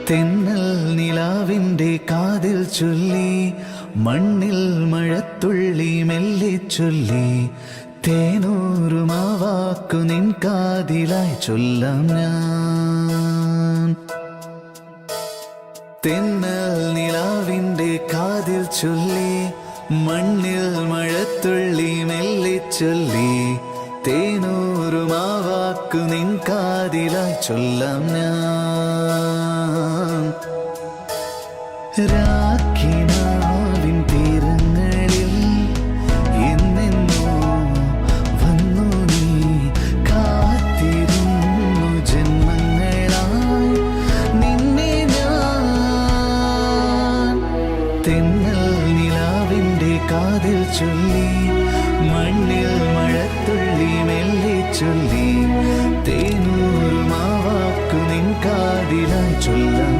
തെന്നൽ നിലാവിൻ്റെ കാതിൽ ചൊല്ലി, മണ്ണിൽ മഴത്തുള്ളി മെല്ലെ ചൊല്ലി, തേനൂറുമാവാക്കു നിൻ കാതിലായി ചൊല്ലാം ഞാൻ. തെന്നൽ നിലാവിൻ്റെ കാതിൽ ചൊല്ലി, മണ്ണിൽ മഴത്തുള്ളി മെല്ലെ ചൊല്ലി, തേനൂറുമാവാക്കു നിൻ കാതിലായി ചൊല്ലാം ഞാൻ. രാഖിനാവിൻ തീരങ്ങളിൽ എന്നെന്നോ വന്നു നീ, കാത്തിരുന്നു ജന്മങ്ങളായി നിന്നെ ഞാൻ. തെന്നൽ നിലാവിൻ്റെ കാതിൽ ചൊല്ലി, മണ്ണിൽ മഴത്തുള്ളി മെല്ലെ ചൊല്ലി, തേനൂറുമാവാക്കു നിൻ കാതിലായി ചൊല്ലാം.